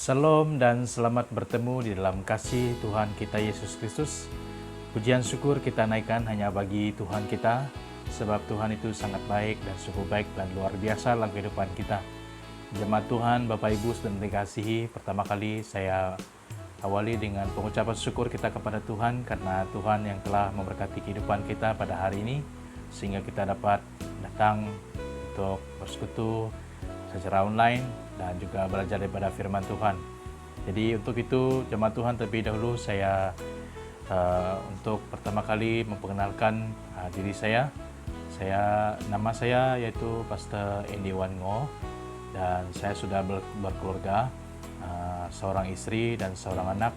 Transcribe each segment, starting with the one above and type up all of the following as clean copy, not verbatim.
Salam dan selamat bertemu di dalam kasih Tuhan kita Yesus Kristus. Pujian syukur kita naikkan hanya bagi Tuhan kita, sebab Tuhan itu sangat baik dan sungguh baik dan luar biasa dalam kehidupan kita. Jemaat Tuhan, Bapak Ibu sedang dikasihi, pertama kali saya awali dengan pengucapan syukur kita kepada Tuhan karena Tuhan yang telah memberkati kehidupan kita pada hari ini, sehingga kita dapat datang untuk bersekutu secara online dan juga belajar daripada firman Tuhan. Jadi untuk itu jemaat Tuhan, terlebih dahulu saya untuk pertama kali memperkenalkan diri saya. Nama saya yaitu Pastor Andy Wan Ngo, dan saya sudah berkeluarga, seorang istri dan seorang anak,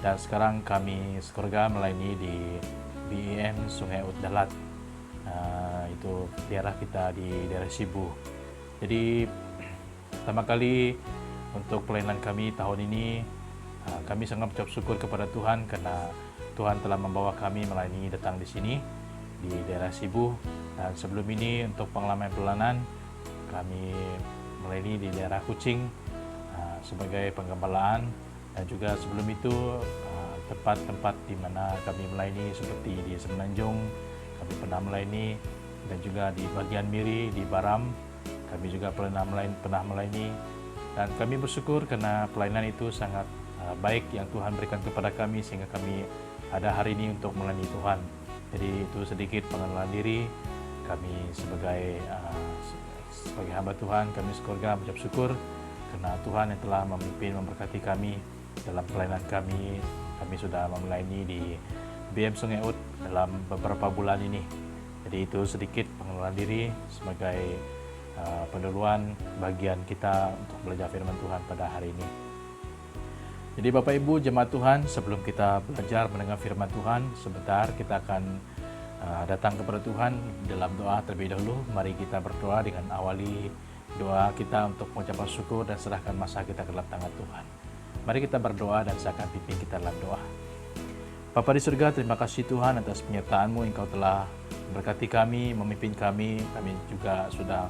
dan sekarang kami sekeluarga melayani di BEM Sungai Ut Dalat, itu daerah kita di daerah Sibu. Jadi pertama kali untuk pelayanan kami tahun ini, kami sangat mengucap syukur kepada Tuhan karena Tuhan telah membawa kami melayani datang di sini di daerah Sibu. Dan sebelum ini untuk pengalaman pelayanan kami melayani di daerah Kuching sebagai penggembalaan, dan juga sebelum itu tempat-tempat di mana kami melayani seperti di Semenanjung kami pernah melayani, dan juga di bagian Miri di Baram kami juga pernah melayani, dan kami bersyukur karena pelayanan itu sangat baik yang Tuhan berikan kepada kami sehingga kami ada hari ini untuk melayani Tuhan. Jadi itu sedikit pengenalan diri kami sebagai hamba Tuhan. Kami sekeluarga mengucap syukur karena Tuhan yang telah memimpin memberkati kami dalam pelayanan kami. Kami sudah melayani di BEM Sungai Ut dalam beberapa bulan ini. Jadi itu sedikit pengenalan diri sebagai pendahuluan bagian kita untuk belajar firman Tuhan pada hari ini. Jadi Bapak Ibu jemaat Tuhan, sebelum kita belajar mendengar firman Tuhan, sebentar kita akan datang kepada Tuhan dalam doa terlebih dahulu. Mari kita berdoa dengan awali doa kita untuk mengucapkan syukur dan serahkan masa kita ke dalam tangan Tuhan. Mari kita berdoa dan saya akan pimpin kita dalam doa. Bapa di surga, terima kasih Tuhan atas penyertaan-Mu. Engkau telah memberkati kami, memimpin kami. Kami juga sudah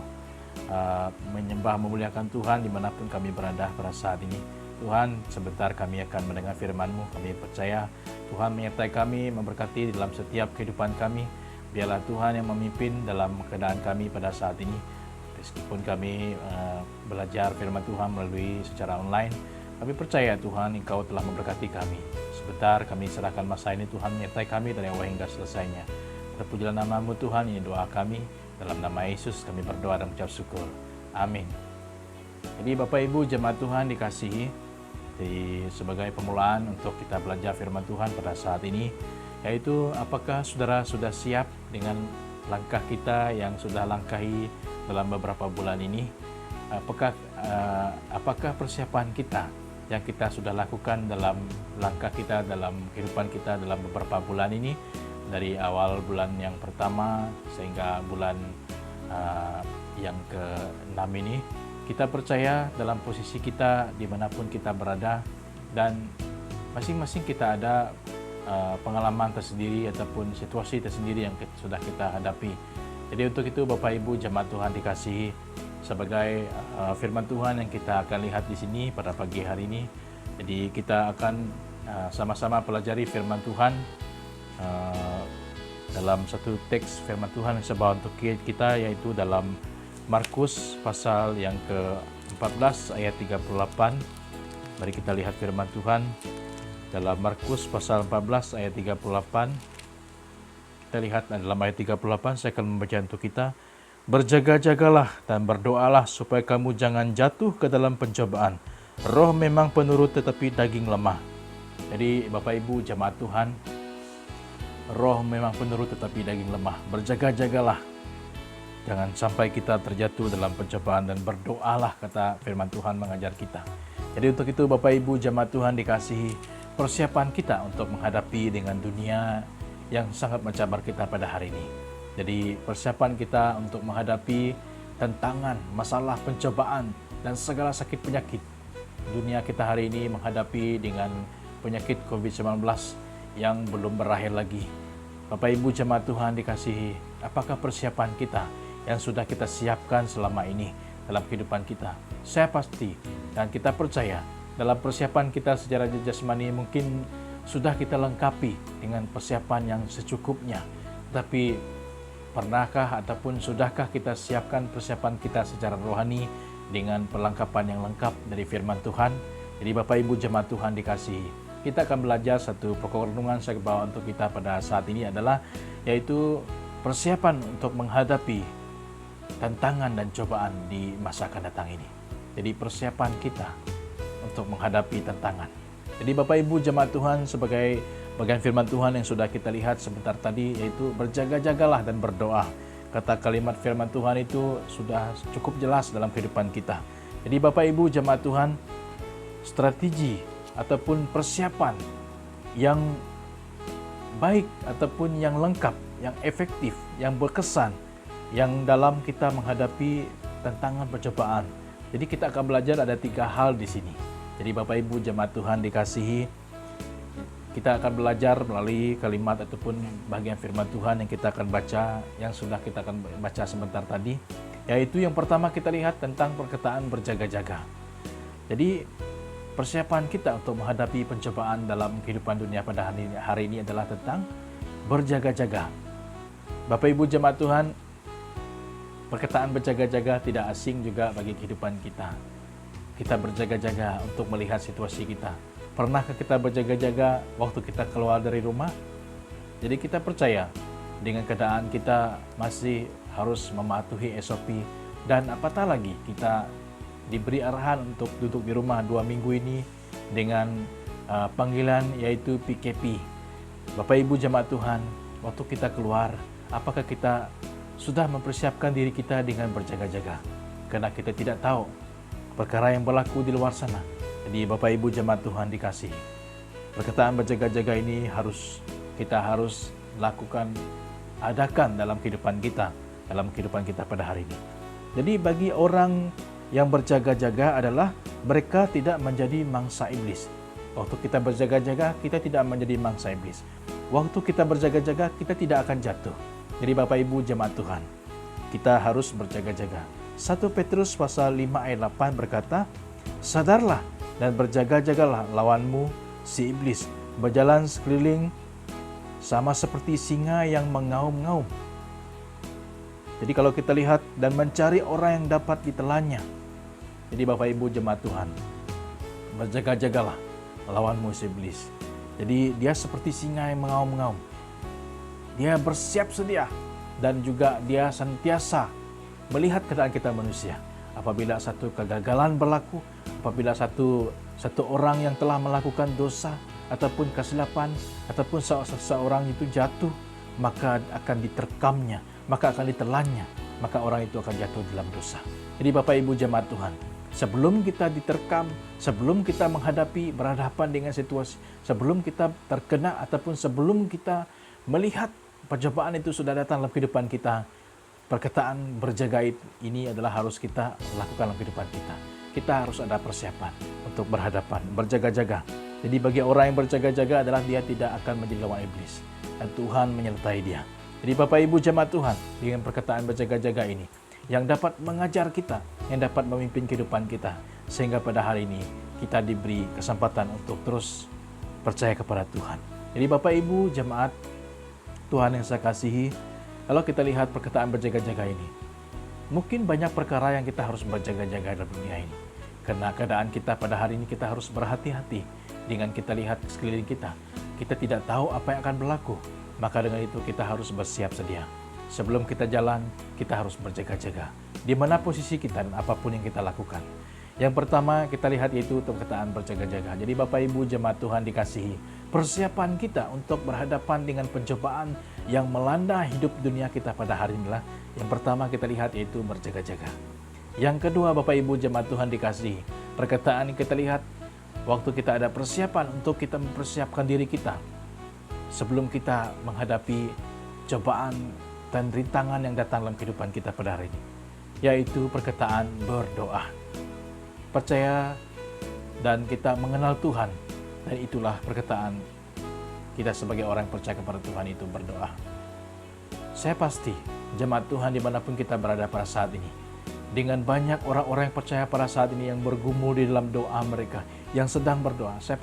menyembah memuliakan Tuhan dimanapun kami berada pada saat ini. Tuhan, sebentar kami akan mendengar firman-Mu. Kami percaya Tuhan menyertai kami, memberkati dalam setiap kehidupan kami. Biarlah Tuhan yang memimpin dalam keadaan kami pada saat ini. Meskipun kami belajar firman Tuhan melalui secara online, kami percaya Tuhan Engkau telah memberkati kami. Sebentar kami serahkan masa ini, Tuhan menyertai kami dari awal hingga selesainya. Terpujilah nama-Mu Tuhan, ini doa kami. Dalam nama Yesus kami berdoa dan mengucap syukur. Amin. Jadi Bapak Ibu jemaat Tuhan dikasihi, sebagai permulaan untuk kita belajar firman Tuhan pada saat ini, yaitu apakah saudara sudah siap dengan langkah kita yang sudah langkahi dalam beberapa bulan ini? Apakah persiapan kita yang kita sudah lakukan dalam langkah kita, dalam kehidupan kita dalam beberapa bulan ini, dari awal bulan yang pertama sehingga bulan yang ke-6 ini, kita percaya dalam posisi kita dimanapun kita berada, dan masing-masing kita ada pengalaman tersendiri ataupun situasi tersendiri yang sudah kita hadapi. Jadi untuk itu Bapak Ibu jemaat Tuhan dikasihi, sebagai firman Tuhan yang kita akan lihat di sini pada pagi hari ini. Jadi kita akan sama-sama pelajari firman Tuhan dalam satu teks firman Tuhan yang saya bawa untuk kita, yaitu dalam Markus pasal yang ke-14 ayat 38. Mari kita lihat firman Tuhan dalam Markus pasal 14 ayat 38. Kita lihat dalam ayat 38, saya akan membaca untuk kita. Berjaga-jagalah dan berdoalah supaya kamu jangan jatuh ke dalam pencobaan. Roh memang penurut tetapi daging lemah. Jadi Bapak Ibu jemaat Tuhan, roh memang penurut tetapi daging lemah. Berjaga-jagalah, jangan sampai kita terjatuh dalam pencobaan, dan berdoalah, kata firman Tuhan mengajar kita. Jadi untuk itu Bapak Ibu jemaat Tuhan dikasihi, persiapan kita untuk menghadapi dengan dunia yang sangat mencabar kita pada hari ini. Jadi persiapan kita untuk menghadapi tantangan, masalah, pencobaan, dan segala sakit penyakit. Dunia kita hari ini menghadapi dengan penyakit COVID-19 yang belum berakhir lagi. Bapak Ibu jemaat Tuhan dikasihi, apakah persiapan kita yang sudah kita siapkan selama ini dalam kehidupan kita? Saya pasti dan kita percaya dalam persiapan kita secara jasmani mungkin sudah kita lengkapi dengan persiapan yang secukupnya. Tapi pernahkah ataupun sudahkah kita siapkan persiapan kita secara rohani dengan perlengkapan yang lengkap dari firman Tuhan? Jadi Bapak Ibu jemaat Tuhan dikasihi, kita akan belajar satu pokok renungan saya bawa untuk kita pada saat ini adalah yaitu persiapan untuk menghadapi tantangan dan cobaan di masa akan datang ini. Jadi persiapan kita untuk menghadapi tantangan. Jadi Bapak Ibu jemaat Tuhan, sebagai bagian firman Tuhan yang sudah kita lihat sebentar tadi, yaitu berjaga-jagalah dan berdoa. Kata kalimat firman Tuhan itu sudah cukup jelas dalam kehidupan kita. Jadi Bapak Ibu jemaat Tuhan, strategi ataupun persiapan yang baik ataupun yang lengkap, yang efektif, yang berkesan, yang dalam kita menghadapi tantangan percobaan. Jadi kita akan belajar ada 3 hal di sini. Jadi Bapak Ibu jemaat Tuhan dikasihi, kita akan belajar melalui kalimat ataupun bagian firman Tuhan yang kita akan baca, yang sudah kita akan baca sebentar tadi. Yaitu yang pertama kita lihat tentang perkataan berjaga-jaga. Jadi persiapan kita untuk menghadapi pencobaan dalam kehidupan dunia pada hari ini adalah tentang berjaga-jaga. Bapak Ibu jemaat Tuhan, perkataan berjaga-jaga tidak asing juga bagi kehidupan kita. Kita berjaga-jaga untuk melihat situasi kita. Pernahkah kita berjaga-jaga waktu kita keluar dari rumah? Jadi kita percaya dengan keadaan kita masih harus mematuhi SOP, dan apatah lagi kita diberi arahan untuk duduk di rumah 2 minggu ini dengan panggilan yaitu PKP. Bapak Ibu jemaat Tuhan, waktu kita keluar, apakah kita sudah mempersiapkan diri kita dengan berjaga-jaga? Karena kita tidak tahu perkara yang berlaku di luar sana. Jadi Bapak Ibu jemaat Tuhan dikasihi, perkataan berjaga-jaga ini kita harus lakukan, adakan dalam kehidupan kita pada hari ini. Jadi bagi orang yang berjaga-jaga adalah mereka tidak menjadi mangsa iblis. Waktu kita berjaga-jaga, kita tidak menjadi mangsa iblis. Waktu kita berjaga-jaga, kita tidak akan jatuh. Jadi Bapak Ibu jemaat Tuhan, kita harus berjaga-jaga. 1 Petrus pasal 5 ayat 8 berkata, sadarlah dan berjaga-jagalah lawanmu si iblis berjalan sekeliling sama seperti singa yang mengaum-ngaum. Jadi kalau kita lihat dan mencari orang yang dapat ditelannya. Jadi Bapak Ibu jemaat Tuhan, berjaga-jagalah lawanmu si iblis. Jadi dia seperti singa yang mengaum-ngaum. Dia bersiap sedia dan juga dia sentiasa melihat keadaan kita manusia. Apabila satu kegagalan berlaku, apabila satu orang yang telah melakukan dosa ataupun kesilapan ataupun seseorang itu jatuh, maka akan diterkamnya, maka akan ditelannya, maka orang itu akan jatuh dalam dosa. Jadi Bapak Ibu jemaat Tuhan, sebelum kita diterkam, sebelum kita berhadapan dengan situasi, sebelum kita terkena ataupun sebelum kita melihat pencobaan itu sudah datang dalam kehidupan kita, perkataan berjaga ini adalah harus kita lakukan dalam kehidupan kita. Kita harus ada persiapan untuk berhadapan, berjaga-jaga. Jadi bagi orang yang berjaga-jaga adalah dia tidak akan menjadi lawan iblis, dan Tuhan menyertai dia. Jadi Bapak Ibu jemaat Tuhan, dengan perkataan berjaga-jaga ini yang dapat mengajar kita, yang dapat memimpin kehidupan kita, sehingga pada hari ini kita diberi kesempatan untuk terus percaya kepada Tuhan. Jadi Bapak Ibu jemaat Tuhan yang saya kasihi, kalau kita lihat perkataan berjaga-jaga ini, mungkin banyak perkara yang kita harus berjaga-jaga dalam dunia ini. Karena keadaan kita pada hari ini kita harus berhati-hati dengan kita lihat sekeliling kita. Kita tidak tahu apa yang akan berlaku. Maka dengan itu kita harus bersiap sedia. Sebelum kita jalan, kita harus berjaga-jaga. Di mana posisi kita dan apapun yang kita lakukan. Yang pertama kita lihat yaitu perkataan berjaga-jaga. Jadi Bapak Ibu jemaat Tuhan dikasihi, persiapan kita untuk berhadapan dengan pencobaan yang melanda hidup dunia kita pada hari inilah yang pertama kita lihat yaitu berjaga-jaga. Yang kedua Bapak Ibu jemaat Tuhan dikasihi, perkataan yang kita lihat waktu kita ada persiapan untuk kita mempersiapkan diri kita sebelum kita menghadapi cobaan dan rintangan yang datang dalam kehidupan kita pada hari ini, yaitu perkataan berdoa. Percaya dan kita mengenal Tuhan, dan itulah perkataan kita sebagai orang yang percaya kepada Tuhan itu berdoa. Saya pasti jemaat Tuhan dimanapun kita berada pada saat ini, dengan banyak orang-orang yang percaya pada saat ini yang bergumul di dalam doa mereka, yang sedang berdoa. Saya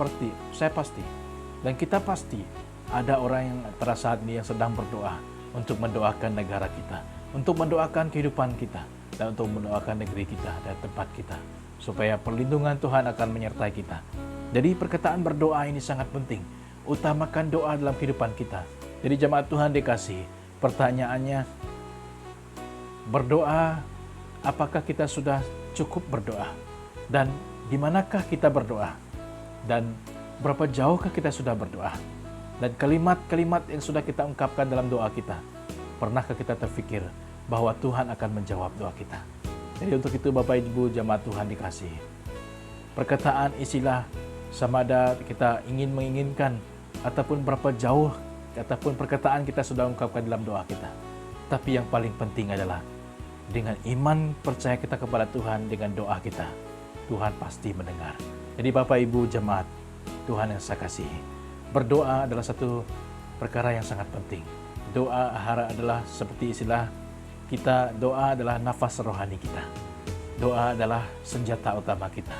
pasti, dan kita pasti ada orang yang pada saat ini yang sedang berdoa untuk mendoakan negara kita, untuk mendoakan kehidupan kita, dan untuk mendoakan negeri kita dan tempat kita, supaya perlindungan Tuhan akan menyertai kita. Jadi perkataan berdoa ini sangat penting. Utamakan doa dalam kehidupan kita. Jadi jemaat Tuhan dikasihi, pertanyaannya, berdoa, apakah kita sudah cukup berdoa? Dan di manakah kita berdoa? Dan berapa jauhkah kita sudah berdoa? Dan kalimat-kalimat yang sudah kita ungkapkan dalam doa kita, pernahkah kita terfikir bahwa Tuhan akan menjawab doa kita? Jadi untuk itu Bapak Ibu jemaat Tuhan dikasihi, perkataan isilah sama ada kita menginginkan ataupun berapa jauh ataupun perkataan kita sudah ungkapkan dalam doa kita. Tapi yang paling penting adalah dengan iman percaya kita kepada Tuhan, dengan doa kita, Tuhan pasti mendengar. Jadi Bapak Ibu jemaat Tuhan yang saya kasihi, berdoa adalah satu perkara yang sangat penting. Doa adalah seperti istilah kita, doa adalah nafas rohani kita. Doa adalah senjata utama kita.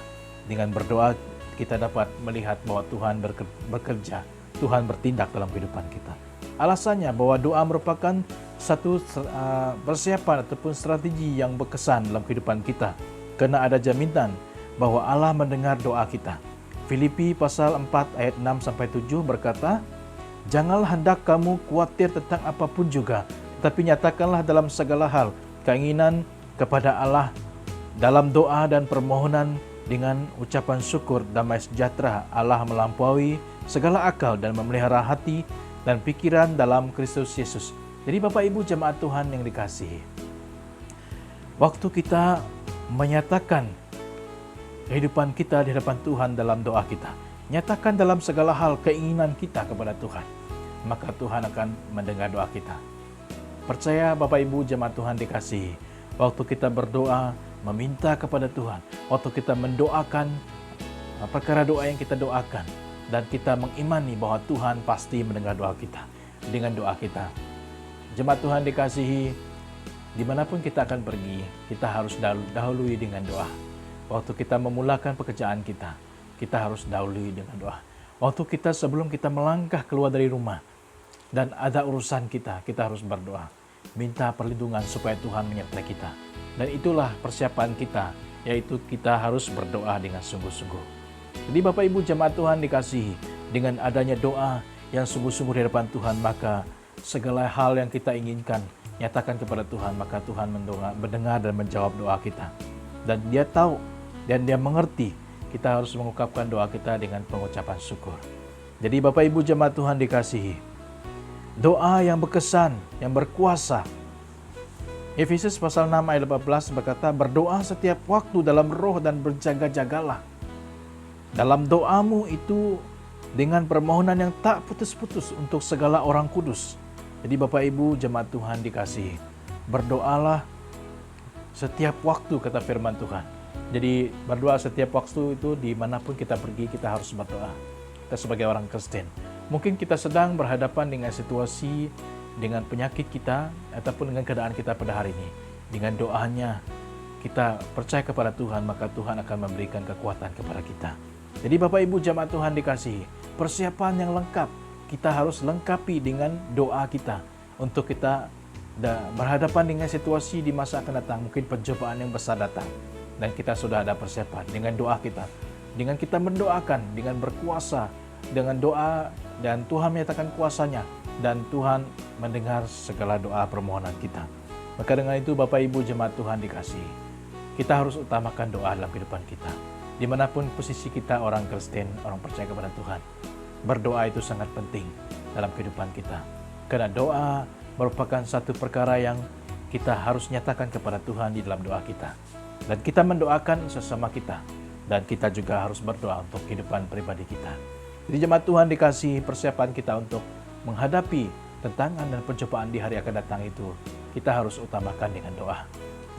Dengan berdoa kita dapat melihat bahwa Tuhan bekerja, Tuhan bertindak dalam kehidupan kita. Alasannya bahwa doa merupakan satu persiapan ataupun strategi yang berkesan dalam kehidupan kita, karena ada jaminan bahwa Allah mendengar doa kita. Filipi pasal 4 ayat 6-7 berkata, "Janganlah hendak kamu khawatir tentang apapun juga, tetapi nyatakanlah dalam segala hal keinginan kepada Allah dalam doa dan permohonan dengan ucapan syukur, damai sejahtera Allah melampaui segala akal dan memelihara hati dan pikiran dalam Kristus Yesus." Jadi Bapak Ibu jemaat Tuhan yang dikasihi, waktu kita menyatakan kehidupan kita di hadapan Tuhan dalam doa kita, nyatakan dalam segala hal keinginan kita kepada Tuhan, maka Tuhan akan mendengar doa kita. Percaya Bapak Ibu jemaat Tuhan dikasihi, waktu kita berdoa meminta kepada Tuhan, waktu kita mendoakan perkara doa yang kita doakan, dan kita mengimani bahwa Tuhan pasti mendengar doa kita dengan doa kita. Jemaat Tuhan dikasihi, dimanapun kita akan pergi, kita harus dahului dengan doa. Waktu kita memulakan pekerjaan kita, kita harus dahului dengan doa. Waktu sebelum kita melangkah keluar dari rumah dan ada urusan kita harus berdoa. Minta perlindungan supaya Tuhan menyertai kita. Dan itulah persiapan kita, yaitu kita harus berdoa dengan sungguh-sungguh. Jadi Bapak Ibu jemaat Tuhan dikasihi, dengan adanya doa yang sungguh-sungguh di hadapan Tuhan, maka segala hal yang kita inginkan, nyatakan kepada Tuhan, maka Tuhan mendengar dan menjawab doa kita. Dan Dia tahu dan Dia mengerti kita harus mengungkapkan doa kita dengan pengucapan syukur. Jadi Bapak Ibu jemaat Tuhan dikasihi, doa yang berkesan, yang berkuasa. Efesus pasal 6 ayat 18 berkata, "Berdoa setiap waktu dalam roh dan berjaga-jagalah. Dalam doamu itu dengan permohonan yang tak putus-putus untuk segala orang kudus." Jadi Bapak Ibu jemaat Tuhan dikasihi, berdoalah setiap waktu, kata firman Tuhan. Jadi berdoa setiap waktu itu dimanapun kita pergi, kita harus berdoa. Kita sebagai orang Kristen, mungkin kita sedang berhadapan dengan situasi, dengan penyakit kita, ataupun dengan keadaan kita pada hari ini. Dengan doanya kita percaya kepada Tuhan, maka Tuhan akan memberikan kekuatan kepada kita. Jadi Bapak Ibu jemaat Tuhan dikasihi, persiapan yang lengkap kita harus lengkapi dengan doa kita, untuk kita berhadapan dengan situasi di masa akan datang, mungkin pencobaan yang besar datang, dan kita sudah ada persiapan dengan doa kita, dengan kita mendoakan dengan berkuasa, dengan doa, dan Tuhan menyatakan kuasanya, dan Tuhan mendengar segala doa permohonan kita. Maka dengan itu Bapak Ibu jemaat Tuhan dikasihi, kita harus utamakan doa dalam kehidupan kita. Dimanapun posisi kita, orang Kristen, orang percaya kepada Tuhan, berdoa itu sangat penting dalam kehidupan kita. Karena doa merupakan satu perkara yang kita harus nyatakan kepada Tuhan di dalam doa kita. Dan kita mendoakan sesama kita. Dan kita juga harus berdoa untuk kehidupan pribadi kita. Jadi jemaat Tuhan dikasihi, persiapan kita untuk menghadapi tantangan dan pencobaan di hari akan datang itu, kita harus utamakan dengan doa.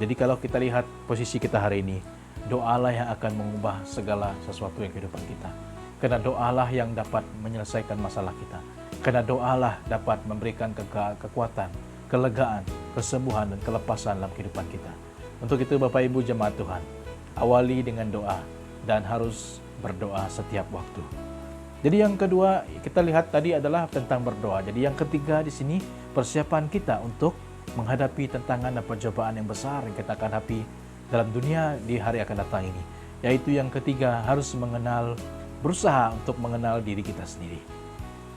Jadi kalau kita lihat posisi kita hari ini, doalah yang akan mengubah segala sesuatu yang kehidupan kita. Karena doalah yang dapat menyelesaikan masalah kita. Karena doalah dapat memberikan kekuatan, kelegaan, kesembuhan, dan kelepasan dalam kehidupan kita. Untuk itu Bapak Ibu jemaat Tuhan, awali dengan doa dan harus berdoa setiap waktu. Jadi yang kedua kita lihat tadi adalah tentang berdoa. Jadi yang ketiga di sini persiapan kita untuk menghadapi tantangan dan pencobaan yang besar yang kita akan hadapi dalam dunia di hari akan datang ini. Yaitu yang ketiga harus berusaha untuk mengenal diri kita sendiri.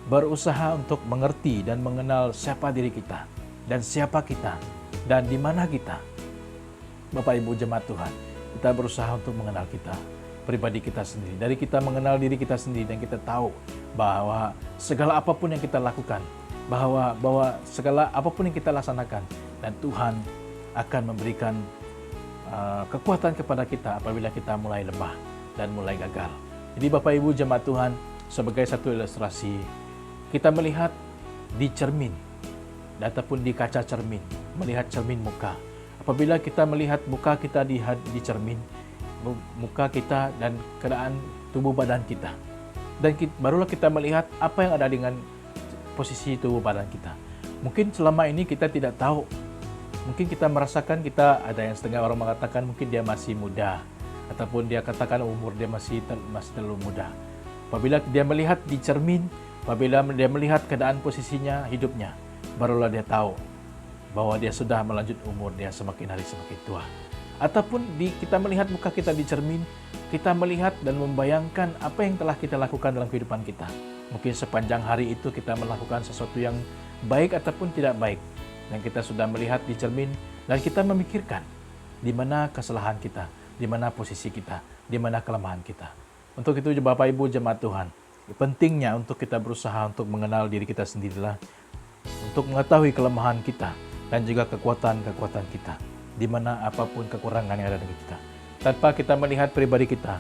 Berusaha untuk mengerti dan mengenal siapa diri kita dan siapa kita dan di mana kita. Bapak Ibu jemaat Tuhan, kita berusaha untuk mengenal kita, pribadi kita sendiri. Dari kita mengenal diri kita sendiri dan kita tahu bahwa segala apapun yang kita lakukan, bahwa segala apapun yang kita laksanakan, dan Tuhan akan memberikan kekuatan kepada kita apabila kita mulai lemah dan mulai gagal. Jadi Bapak Ibu jemaat Tuhan, sebagai satu ilustrasi, kita melihat di cermin ataupun di kaca cermin, melihat cermin muka. Apabila kita melihat muka kita di cermin, muka kita dan keadaan tubuh badan kita, dan barulah kita melihat apa yang ada dengan posisi tubuh badan kita. Mungkin selama ini kita tidak tahu, mungkin kita merasakan kita ada yang setengah orang mengatakan mungkin dia masih muda, ataupun dia katakan umur dia masih terlalu muda. Apabila dia melihat di cermin, apabila dia melihat keadaan posisinya hidupnya, barulah dia tahu bahwa dia sudah melanjut umur, dia semakin hari semakin tua. Ataupun kita melihat muka kita di cermin, kita melihat dan membayangkan apa yang telah kita lakukan dalam kehidupan kita. Mungkin sepanjang hari itu kita melakukan sesuatu yang baik ataupun tidak baik. Dan kita sudah melihat di cermin dan kita memikirkan di mana kesalahan kita, di mana posisi kita, di mana kelemahan kita. Untuk itu Bapak Ibu jemaat Tuhan, pentingnya untuk kita berusaha untuk mengenal diri kita sendirilah, untuk mengetahui kelemahan kita dan juga kekuatan-kekuatan kita, di mana apapun kekurangan yang ada di kita. Tanpa kita melihat pribadi kita,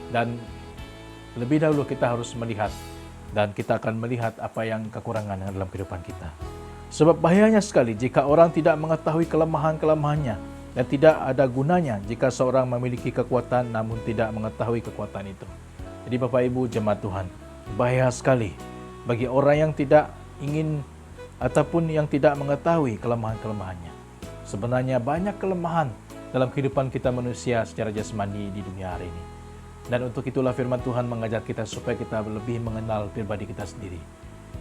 dan lebih dahulu kita harus melihat, dan kita akan melihat apa yang kekurangan yang dalam kehidupan kita. Sebab bahayanya sekali jika orang tidak mengetahui kelemahan-kelemahannya, dan tidak ada gunanya jika seorang memiliki kekuatan namun tidak mengetahui kekuatan itu. Jadi Bapak Ibu jemaat Tuhan, bahaya sekali bagi orang yang tidak ingin ataupun yang tidak mengetahui kelemahan-kelemahannya. Sebenarnya banyak kelemahan dalam kehidupan kita manusia secara jasmani di dunia hari ini. Dan untuk itulah firman Tuhan mengajar kita supaya kita lebih mengenal pribadi kita sendiri.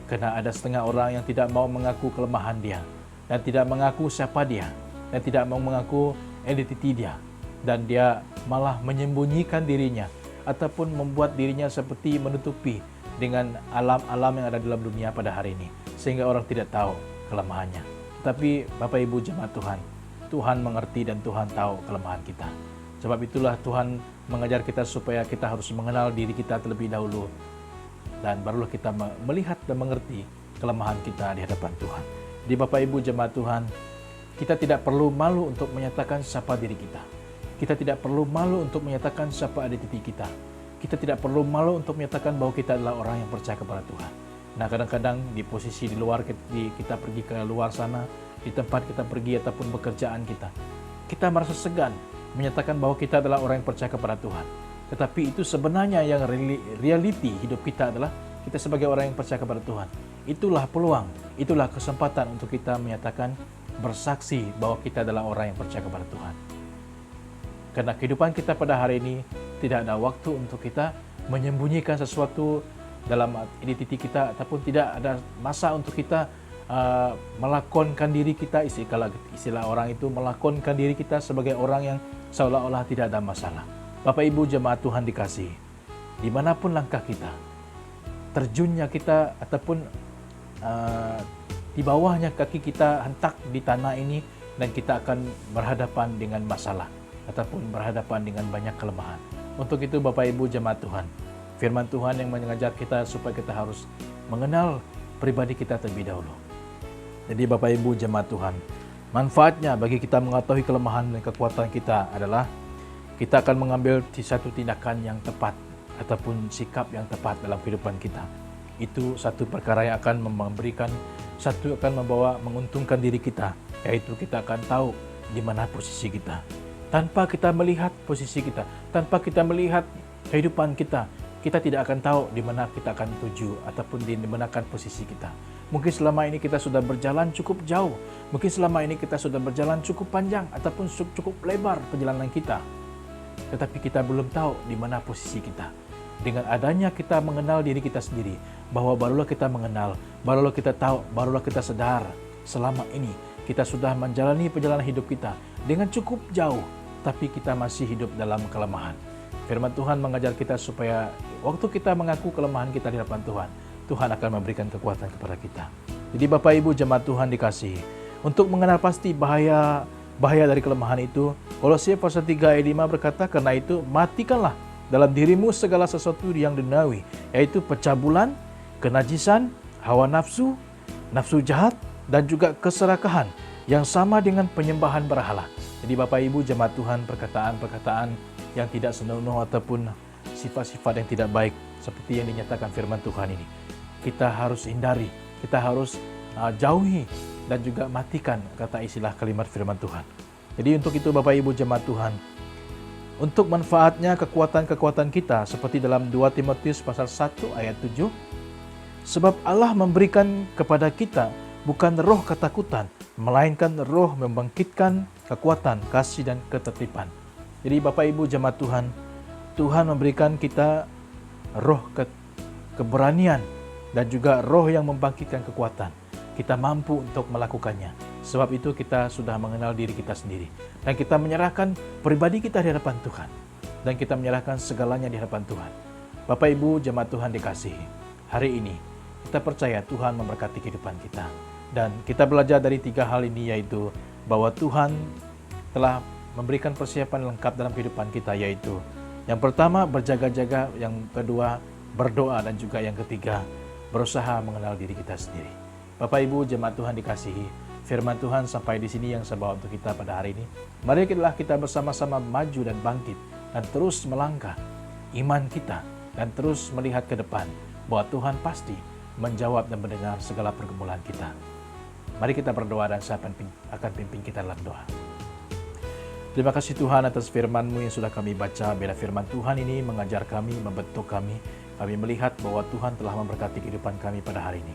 Karena ada setengah orang yang tidak mau mengaku kelemahan dia, dan tidak mengaku siapa dia, dan tidak mau mengaku identiti dia, dan dia malah menyembunyikan dirinya ataupun membuat dirinya seperti menutupi dengan alam-alam yang ada dalam dunia pada hari ini, sehingga orang tidak tahu kelemahannya. Tapi Bapak Ibu jemaat Tuhan, Tuhan mengerti dan Tuhan tahu kelemahan kita. Sebab itulah Tuhan mengajar kita supaya kita harus mengenal diri kita terlebih dahulu, dan barulah kita melihat dan mengerti kelemahan kita di hadapan Tuhan. Di Bapak Ibu jemaat Tuhan, kita tidak perlu malu untuk menyatakan siapa diri kita. Kita tidak perlu malu untuk menyatakan siapa identiti kita. Kita tidak perlu malu untuk menyatakan bahwa kita adalah orang yang percaya kepada Tuhan. Nah, kadang-kadang di posisi di luar, kita pergi ke luar sana, di tempat kita pergi ataupun pekerjaan kita merasa segan menyatakan bahwa kita adalah orang yang percaya kepada Tuhan. Tetapi itu sebenarnya yang realiti hidup kita adalah kita sebagai orang yang percaya kepada Tuhan. Itulah peluang, itulah kesempatan untuk kita menyatakan, bersaksi bahwa kita adalah orang yang percaya kepada Tuhan. Karena kehidupan kita pada hari ini tidak ada waktu untuk kita menyembunyikan sesuatu dalam identiti kita, ataupun tidak ada masa untuk kita melakonkan diri kita, istilah orang itu melakonkan diri kita sebagai orang yang seolah-olah tidak ada masalah. Bapak Ibu jemaat Tuhan dikasihi, dimanapun langkah kita, terjunnya kita ataupun di bawahnya kaki kita hentak di tanah ini, dan kita akan berhadapan dengan masalah ataupun berhadapan dengan banyak kelemahan. Untuk itu Bapak Ibu jemaat Tuhan, firman Tuhan yang mengajar kita supaya kita harus mengenal pribadi kita terlebih dahulu. Jadi Bapak Ibu jemaat Tuhan, manfaatnya bagi kita mengetahui kelemahan dan kekuatan kita adalah kita akan mengambil satu tindakan yang tepat ataupun sikap yang tepat dalam kehidupan kita. Itu satu perkara yang akan menguntungkan diri kita, yaitu kita akan tahu di mana posisi kita. Tanpa kita melihat posisi kita, tanpa kita melihat kehidupan kita, kita tidak akan tahu di mana kita akan tuju ataupun di mana akan posisi kita. Mungkin selama ini kita sudah berjalan cukup jauh. Mungkin selama ini kita sudah berjalan cukup panjang ataupun cukup lebar perjalanan kita. Tetapi kita belum tahu di mana posisi kita. Dengan adanya kita mengenal diri kita sendiri, bahwa barulah kita mengenal, barulah kita tahu, barulah kita sadar. Selama ini kita sudah menjalani perjalanan hidup kita dengan cukup jauh, tapi kita masih hidup dalam kelemahan. Firman Tuhan mengajar kita supaya waktu kita mengaku kelemahan kita di hadapan Tuhan, Tuhan akan memberikan kekuatan kepada kita. Jadi Bapak Ibu jemaat Tuhan dikasihi, untuk mengenal pasti bahaya dari kelemahan itu, Kolose pasal 3 ayat 5 berkata, karena itu matikanlah dalam dirimu segala sesuatu yang duniawi, yaitu pencabulan, kenajisan, hawa nafsu, nafsu jahat, dan juga keserakahan yang sama dengan penyembahan berhala. Jadi Bapak Ibu jemaat Tuhan, perkataan-perkataan yang tidak senonoh ataupun sifat-sifat yang tidak baik seperti yang dinyatakan firman Tuhan ini, kita harus hindari, kita harus jauhi dan juga matikan, kata istilah kalimat firman Tuhan. Jadi untuk itu Bapak Ibu jemaat Tuhan, untuk manfaatnya kekuatan-kekuatan kita seperti dalam 2 Timotius pasal 1 ayat 7, sebab Allah memberikan kepada kita bukan roh ketakutan, melainkan roh membangkitkan kekuatan, kasih dan ketertiban. Jadi Bapak Ibu jemaat Tuhan, Tuhan memberikan kita roh keberanian dan juga roh yang membangkitkan kekuatan. Kita mampu untuk melakukannya. Sebab itu kita sudah mengenal diri kita sendiri. Dan kita menyerahkan pribadi kita di hadapan Tuhan. Dan kita menyerahkan segalanya di hadapan Tuhan. Bapak Ibu jemaat Tuhan dikasihi, hari ini kita percaya Tuhan memberkati kehidupan kita. Dan kita belajar dari 3 hal ini, yaitu bahwa Tuhan telah memberikan persiapan lengkap dalam kehidupan kita, yaitu yang pertama berjaga-jaga, yang kedua berdoa, dan juga yang ketiga berusaha mengenal diri kita sendiri. Bapak Ibu jemaat Tuhan dikasihi, firman Tuhan sampai di sini yang saya bawa untuk kita pada hari ini. Mari kita bersama-sama maju dan bangkit dan terus melangkah iman kita dan terus melihat ke depan bahwa Tuhan pasti menjawab dan mendengar segala pergumulan kita. Mari kita berdoa dan saya akan pimpin kita dalam doa. Terima kasih Tuhan atas firman-Mu yang sudah kami baca. Bila firman Tuhan ini mengajar kami, membentuk kami melihat bahwa Tuhan telah memberkati kehidupan kami pada hari ini.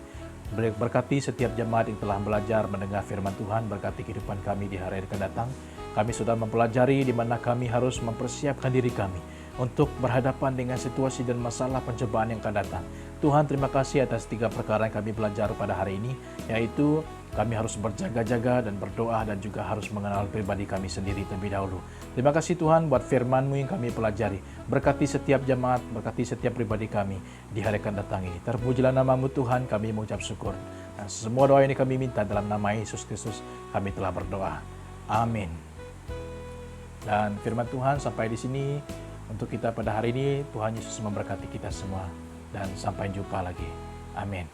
Berkati setiap jemaat yang telah belajar mendengar firman Tuhan, berkati kehidupan kami di hari yang akan datang. Kami sudah mempelajari di mana kami harus mempersiapkan diri kami untuk berhadapan dengan situasi dan masalah pencobaan yang akan datang. Tuhan, terima kasih atas 3 perkara yang kami belajar pada hari ini, yaitu kami harus berjaga-jaga dan berdoa dan juga harus mengenal pribadi kami sendiri terlebih dahulu. Terima kasih Tuhan buat firman-Mu yang kami pelajari. Berkati setiap jemaat, berkati setiap pribadi kami di hari akan datang ini. Terpujilah nama-Mu Tuhan, kami mengucap syukur. Dan semua doa ini kami minta dalam nama Yesus Kristus, kami telah berdoa. Amin. Dan firman Tuhan sampai di sini untuk kita pada hari ini. Tuhan Yesus memberkati kita semua dan sampai jumpa lagi. Amin.